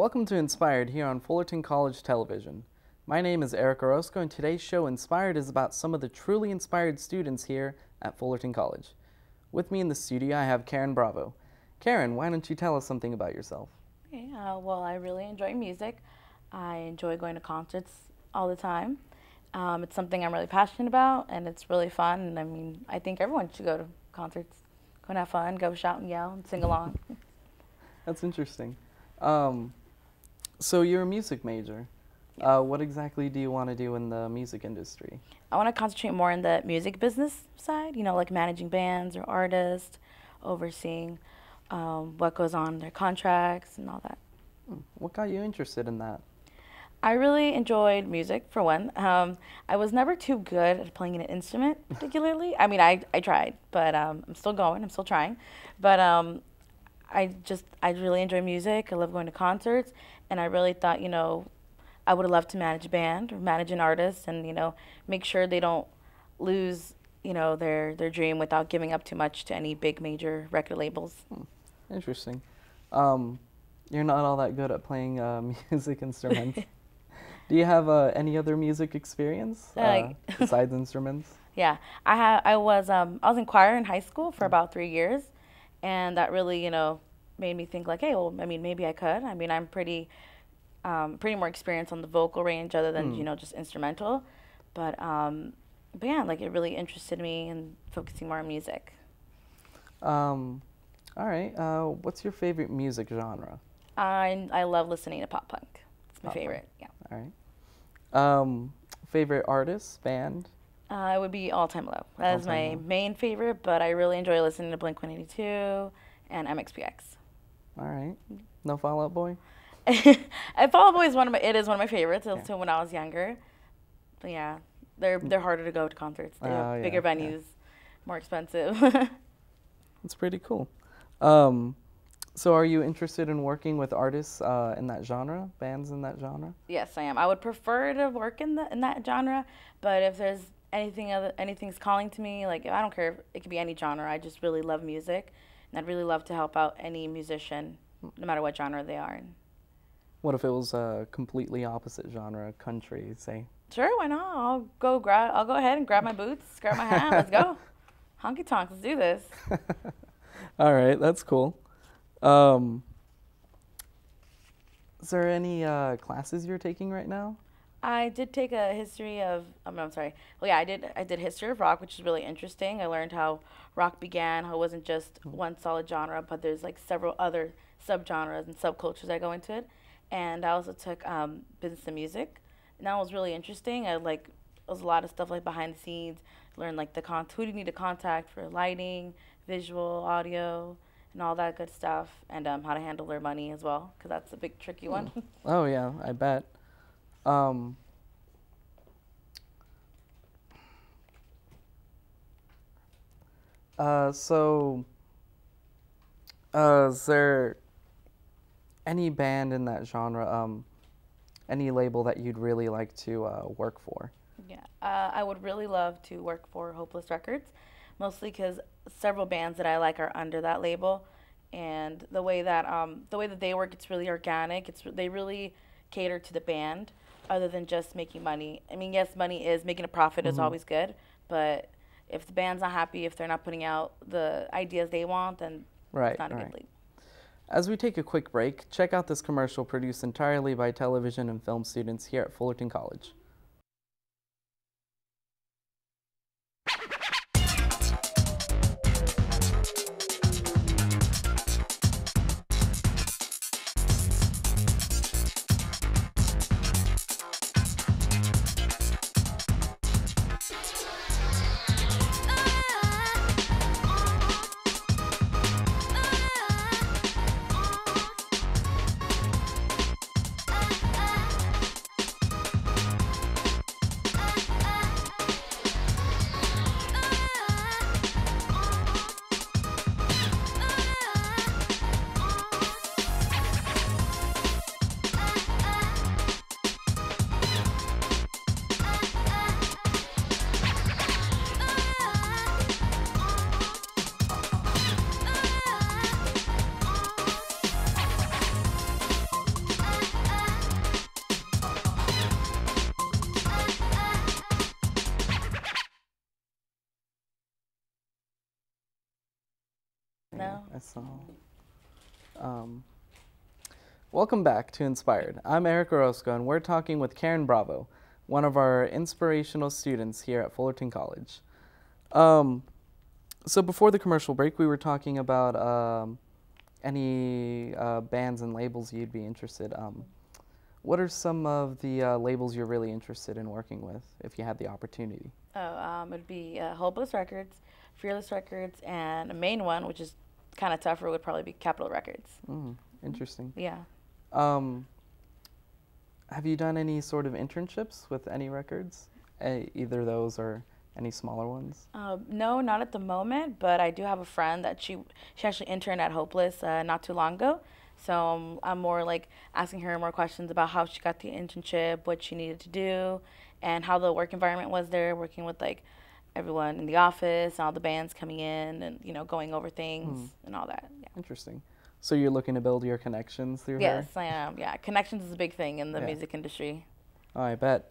Welcome to Inspired here on Fullerton College Television. My name is Erik Orozco, and today's show, Inspired, is about some of the truly inspired students here at Fullerton College. With me in the studio, I have Karen Bravo. Karen, why don't you tell us something about yourself? Okay, well, I really enjoy music. I enjoy going to concerts all the time. It's something I'm really passionate about, and it's really fun. And I mean, I think everyone should go to concerts, go and have fun, go shout and yell and sing along. That's interesting. So you're a music major. Yeah. What exactly do you want to do in the music industry? I want to concentrate more in the music business side, like managing bands or artists, overseeing what goes on in their contracts and all that. What got you interested in that? I really enjoyed music, for one. I was never too good at playing an instrument, particularly. I mean, I tried, but I'm still going. I'm still trying. But I really enjoy music. I love going to concerts. And I really thought, I would have loved to manage a band or manage an artist and, make sure they don't lose, their dream without giving up too much to any big major record labels. Interesting. You're not all that good at playing music instruments. Do you have any other music experience besides instruments? Yeah, I was in choir in high school for about 3 years, and that really made me think like, hey, well, I mean, maybe I could. I mean, I'm pretty more experienced on the vocal range other than just instrumental, but yeah, like it really interested me in focusing more on music. All right. What's your favorite music genre? I love listening to pop punk. It's my favorite. Yeah. All right. Favorite artist, band? It would be All Time Low. That is my main favorite, but I really enjoy listening to Blink-182 and MXPX. All right. No Fall Out Boy? And Fall Out Boy is one of my favorites. Also when I was younger. But yeah, they're harder to go to concerts. They have bigger venues, more expensive. That's pretty cool. So are you interested in working with artists in that genre, bands in that genre? Yes, I am. I would prefer to work in that genre, but if there's anything's calling to me, like I don't care, it could be any genre. I just really love music, and I'd really love to help out any musician, no matter what genre they are in. What if it was a completely opposite genre, country, say? Sure, why not? I'll go ahead and grab my boots, grab my hat, let's go. Honky tonk, let's do this. All right, that's cool. Is there any classes you're taking right now? I did take a history of, I'm sorry. Well, yeah, I did history of rock, which is really interesting. I learned how rock began, how it wasn't just one solid genre, but there's like several other subgenres and subcultures that go into it. And I also took business and music, and that was really interesting. There was a lot of stuff like behind the scenes. Learned like who do you need to contact for lighting, visual, audio, and all that good stuff, and how to handle their money as well, because that's a big tricky one. Oh yeah, I bet. Is there any band in that genre, any label that you'd really like to work for? Yeah, I would really love to work for Hopeless Records, mostly because several bands that I like are under that label, and the way that they work, it's really organic. They really cater to the band, other than just making money. I mean, yes, making a profit is always good, but if the band's not happy, if they're not putting out the ideas they want, then it's not a good lead. As we take a quick break, check out this commercial produced entirely by television and film students here at Fullerton College. know. I saw. Welcome back to Inspired. I'm Erik Orozco, and we're talking with Karen Bravo, one of our inspirational students here at Fullerton College. So before the commercial break, we were talking about any bands and labels you'd be interested. What are some of the labels you're really interested in working with, if you had the opportunity? It'd be Hopeless Records, Fearless Records, and a main one, which is kind of tougher, would probably be Capitol Records. Interesting. Yeah. Have you done any sort of internships with any records, either those or any smaller ones? No, not at the moment, but I do have a friend that she actually interned at Hopeless not too long ago. So I'm more like asking her more questions about how she got the internship, what she needed to do, and how the work environment was there, working with like everyone in the office, all the bands coming in, and going over things and all that. Yeah. Interesting. So you're looking to build your connections through her? Yes, I am. Yeah, connections is a big thing in the music industry. Oh, I bet.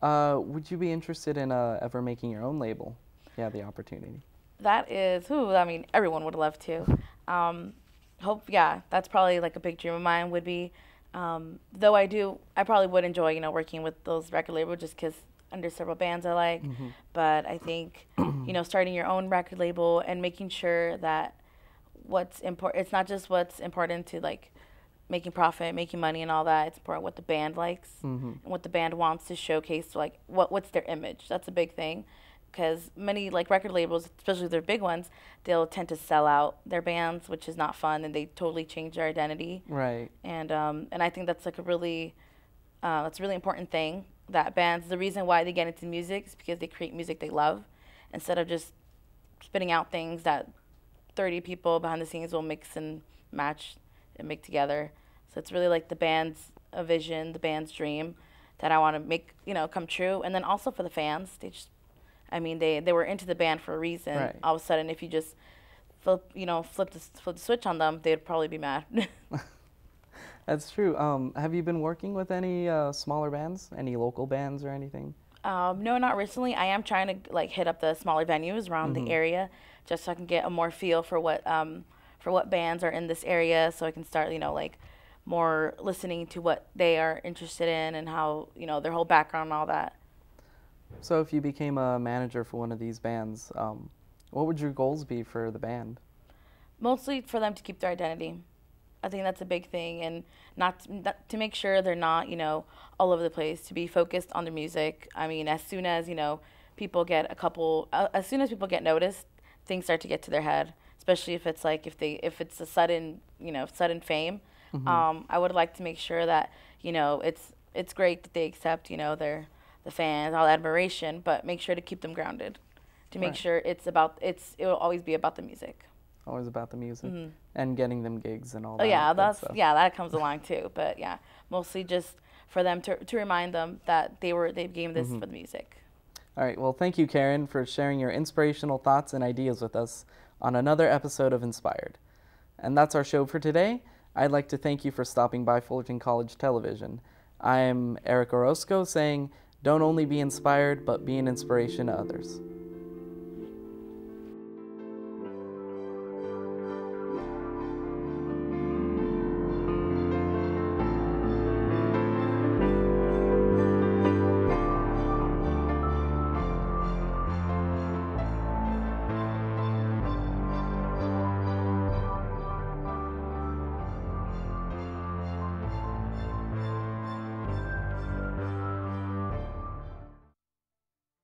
Would you be interested in ever making your own label? Yeah, the opportunity. That is, I mean, everyone would love to. That's probably like a big dream of mine would be. Though I probably would enjoy, working with those record labels just because under several bands I like. But I think, starting your own record label and making sure that what's important, it's not just what's important to like making profit, making money and all that. It's important what the band likes and what the band wants to showcase, like what's their image. That's a big thing. Because many like record labels, especially their big ones, they'll tend to sell out their bands, which is not fun, and they totally change their identity. Right. And I think that's like that's a really important thing that bands. The reason why they get into music is because they create music they love, instead of just spitting out things that 30 people behind the scenes will mix and match and make together. So it's really like the band's vision, the band's dream that I want to make come true, and then also for the fans, they were into the band for a reason. Right. All of a sudden, if you just flip the switch on them, they'd probably be mad. That's true. Have you been working with any smaller bands, any local bands or anything? No, not recently. I am trying to like hit up the smaller venues around the area, just so I can get a more feel for what bands are in this area, so I can start like more listening to what they are interested in and how their whole background and all that. So if you became a manager for one of these bands, what would your goals be for the band? Mostly for them to keep their identity. I think that's a big thing, and not to make sure they're not, all over the place, to be focused on the music. I mean, as soon as, people get as soon as people get noticed, things start to get to their head, especially if it's like, if it's a sudden fame. I would like to make sure that, it's great that they accept, the fans, all the admiration, but make sure to keep them grounded, to make sure it will always be about the music. Always about the music and getting them gigs and all that. Oh yeah, stuff. that comes along too. But yeah, mostly just for them to remind them that they gave this for the music. All right. Well, thank you, Karen, for sharing your inspirational thoughts and ideas with us on another episode of Inspired. And that's our show for today. I'd like to thank you for stopping by Fullerton College Television. I'm Erik Orozco saying, don't only be inspired, but be an inspiration to others.